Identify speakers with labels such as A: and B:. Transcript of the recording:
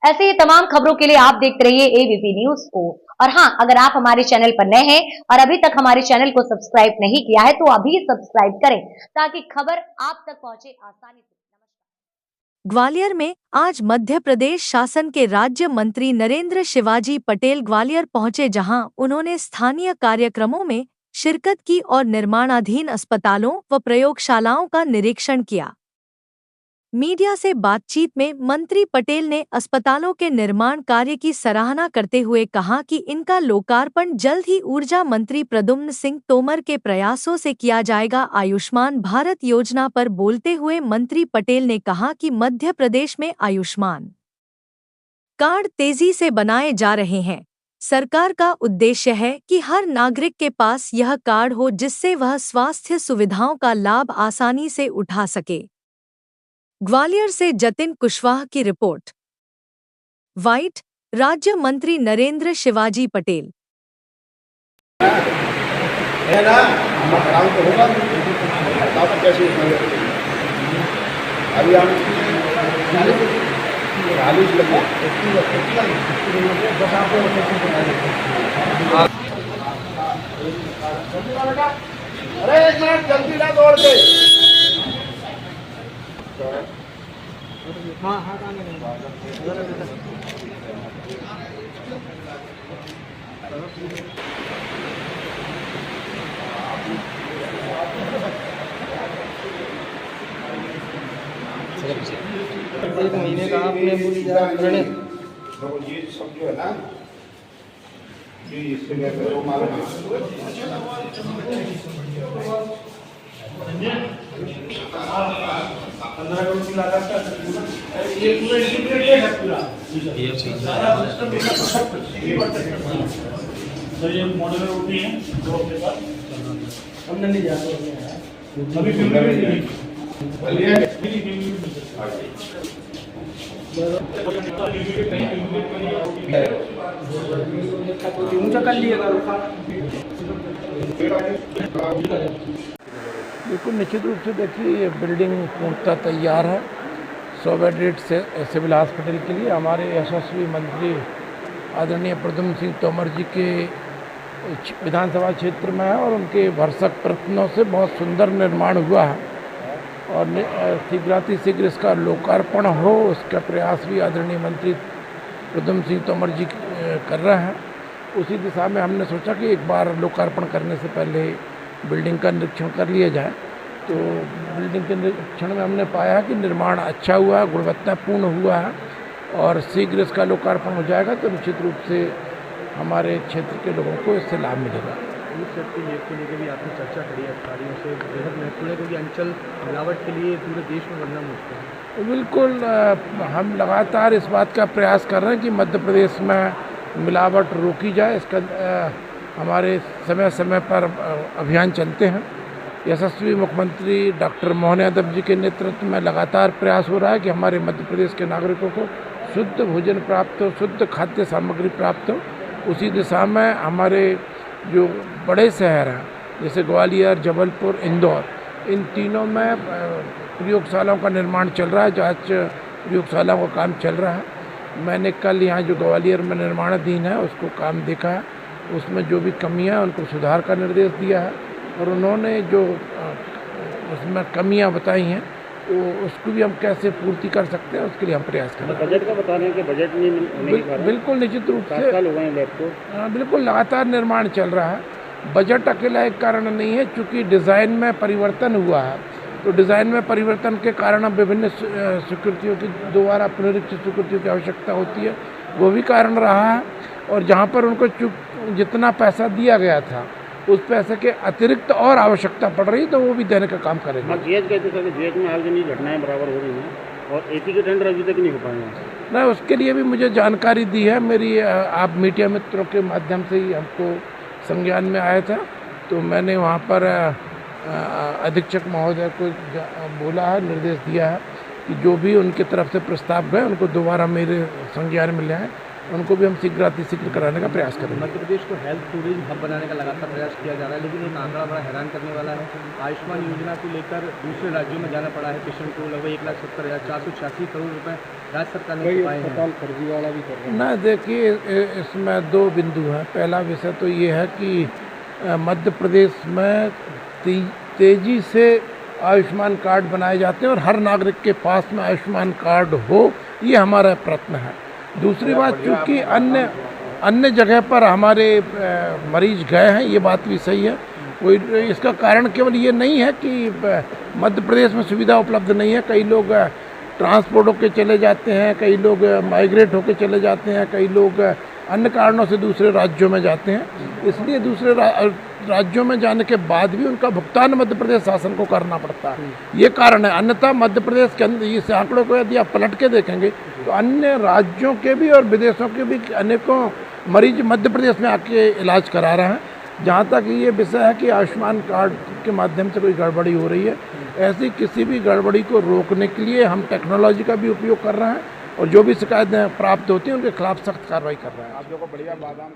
A: ऐसे ही तमाम खबरों के लिए आप देखते रहिए एबीपी न्यूज को। और हाँ, अगर आप हमारे चैनल पर नए हैं और अभी तक हमारे चैनल को सब्सक्राइब नहीं किया है तो अभी सब्सक्राइब करें ताकि खबर आप तक पहुंचे आसानी से।
B: ग्वालियर में आज मध्य प्रदेश शासन के राज्य मंत्री नरेंद्र शिवाजी पटेल ग्वालियर पहुंचे, जहां उन्होंने स्थानीय कार्यक्रमों में शिरकत की और निर्माणाधीन अस्पतालों व प्रयोगशालाओं का निरीक्षण किया। मीडिया से बातचीत में मंत्री पटेल ने अस्पतालों के निर्माण कार्य की सराहना करते हुए कहा कि इनका लोकार्पण जल्द ही ऊर्जा मंत्री प्रद्युम्न सिंह तोमर के प्रयासों से किया जाएगा। आयुष्मान भारत योजना पर बोलते हुए मंत्री पटेल ने कहा कि मध्य प्रदेश में आयुष्मान कार्ड तेजी से बनाए जा रहे हैं। सरकार का उद्देश्य है कि हर नागरिक के पास यह कार्ड हो जिससे वह स्वास्थ्य सुविधाओं का लाभ आसानी से उठा सके। ग्वालियर से जतिन कुशवाहा की रिपोर्ट। वाइट, राज्य मंत्री नरेंद्र शिवाजी पटेल।
C: है ना, काम तो होगा, बताओ कैसे अभी हम 40 लगे। अरे एक मिनट जल्दी ना दौड़ के। हाँ हाँ
D: एक महीने का आपने बोली ये
C: सब जो है ना, ये इससे जो मालूम है 15 करोड़ की लागत का ये पूरा इंटीग्रेटेड है पूरा। सर ये मॉड्यूलर होती है जो अपने पास हमने नहीं जाता अभी ऊंचा कर लिएगा।
E: बिल्कुल निश्चित रूप से देखिए, ये बिल्डिंग पूर्णतः तैयार है 100 बेड से सिविल हॉस्पिटल के लिए। हमारे यशस्वी मंत्री आदरणीय प्रद्युम्न सिंह तोमर जी के विधानसभा क्षेत्र में है और उनके भरसक प्रयत्नों से बहुत सुंदर निर्माण हुआ है और शीघ्रातिशीघ्र इसका लोकार्पण हो, उसका प्रयास भी आदरणीय मंत्री प्रद्युम्न सिंह तोमर जी कर रहे हैं। उसी दिशा में हमने सोचा कि एक बार लोकार्पण करने से पहले बिल्डिंग का निरीक्षण कर लिया जाए। तो बिल्डिंग के निरीक्षण में हमने पाया कि निर्माण अच्छा हुआ है, गुणवत्तापूर्ण हुआ है और शीघ्र इसका लोकार्पण हो जाएगा तो निश्चित रूप से हमारे क्षेत्र के लोगों को इससे लाभ मिलेगा।
D: इस सबके को लेकर भी आपने चर्चा करी है अधिकारियों से, बेहद महत्वपूर्ण है क्योंकि अंचल मिलावट के लिए पूरे देश में बनना मुश्किल है।
E: बिल्कुल, हम लगातार इस बात का प्रयास कर रहे हैं कि मध्य प्रदेश में मिलावट रोकी जाए। इसका हमारे समय समय पर अभियान चलते हैं। यशस्वी मुख्यमंत्री डॉक्टर मोहन यादव जी के नेतृत्व में लगातार प्रयास हो रहा है कि हमारे मध्य प्रदेश के नागरिकों को शुद्ध भोजन प्राप्त हो, शुद्ध खाद्य सामग्री प्राप्त हो। उसी दिशा में हमारे जो बड़े शहर हैं जैसे ग्वालियर, जबलपुर, इंदौर, इन तीनों में प्रयोगशालाओं का निर्माण चल रहा है, जांच प्रयोगशालाओं का काम चल रहा है। मैंने कल यहाँ जो ग्वालियर में निर्माणाधीन है उसको काम देखा है, उसमें जो भी कमियां उनको सुधार का निर्देश दिया है और उन्होंने जो उसमें कमियां बताई हैं तो उसको भी हम कैसे पूर्ति कर सकते हैं उसके लिए हम प्रयास कर रहे हैं।
D: बजट का बता रहे हैं कि बजट नहीं
E: बिल्कुल निश्चित रूप से बिल्कुल लगातार निर्माण चल रहा है। बजट अकेला एक कारण नहीं है, चूँकि डिज़ाइन में परिवर्तन हुआ है तो डिज़ाइन में परिवर्तन के कारण अब विभिन्न स्वीकृतियों की दोबारा पुनरीक्षित स्वीकृतियों की आवश्यकता होती है, वो भी कारण रहा है। और जहाँ पर उनको जितना पैसा दिया गया था उस पैसे के अतिरिक्त और आवश्यकता पड़ रही तो वो भी देने का काम करेंगे।
D: जीएच कहते सर, जीएच में हाल की घटनाएं बराबर हो रही हैं और एपी के टेंडर अभी तक नहीं हो पाए हैं।
E: नहीं, उसके लिए भी मुझे जानकारी दी है मेरी, आप मीडिया मित्रों के माध्यम से ही हमको संज्ञान में आया था तो मैंने वहाँ पर अधीक्षक महोदय को बोला है, निर्देश दिया है कि जो भी उनकी तरफ से प्रस्ताव गए उनको दोबारा मेरे संज्ञान में ले आए उनको भी हम शीघ्र कराने का प्रयास करेंगे।
D: मध्य प्रदेश को हेल्थ टूरिज्म हब बनाने का लगातार प्रयास किया जा रहा है, लेकिन एक आंकड़ा बड़ा हैरान करने वाला है। आयुष्मान योजना को लेकर दूसरे राज्यों में जाना पड़ा है पेशेंट को, लगभग 1,70,486 करोड़ रुपए राज्य सरकार ने चुकाए हैं। फर्जीवाड़ा भी कर रहे हैं।
E: ना देखिए, इसमें दो बिंदु हैं। पहला विषय तो ये है कि मध्य प्रदेश में तेजी से आयुष्मान कार्ड बनाए जाते हैं और हर नागरिक के पास में आयुष्मान कार्ड हो, ये हमारा प्रयत्न है। दूसरी बात, चूँकि अन्य जगह पर हमारे मरीज गए हैं, ये बात भी सही है। कोई इसका कारण केवल ये नहीं है कि मध्य प्रदेश में सुविधा उपलब्ध नहीं है। कई लोग ट्रांसपोर्ट होकर चले जाते हैं, कई लोग माइग्रेट होकर चले जाते हैं, कई लोग अन्य कारणों से दूसरे राज्यों में जाते हैं। इसलिए दूसरे राज्यों में जाने के बाद भी उनका भुगतान मध्य प्रदेश शासन को करना पड़ता है, ये कारण है। अन्यथा मध्य प्रदेश के अंदर इस आंकड़ों को यदि आप पलट के देखेंगे तो अन्य राज्यों के भी और विदेशों के भी अनेकों मरीज मध्य प्रदेश में आके इलाज करा रहे हैं। जहाँ तक ये विषय है कि आयुष्मान कार्ड के माध्यम से कोई गड़बड़ी हो रही है, ऐसी किसी भी गड़बड़ी को रोकने के लिए हम टेक्नोलॉजी का भी उपयोग कर रहे हैं और जो भी शिकायतें प्राप्त होती हैं उनके खिलाफ सख्त कार्रवाई कर रहे हैं।
F: आप लोगों को बढ़िया बादाम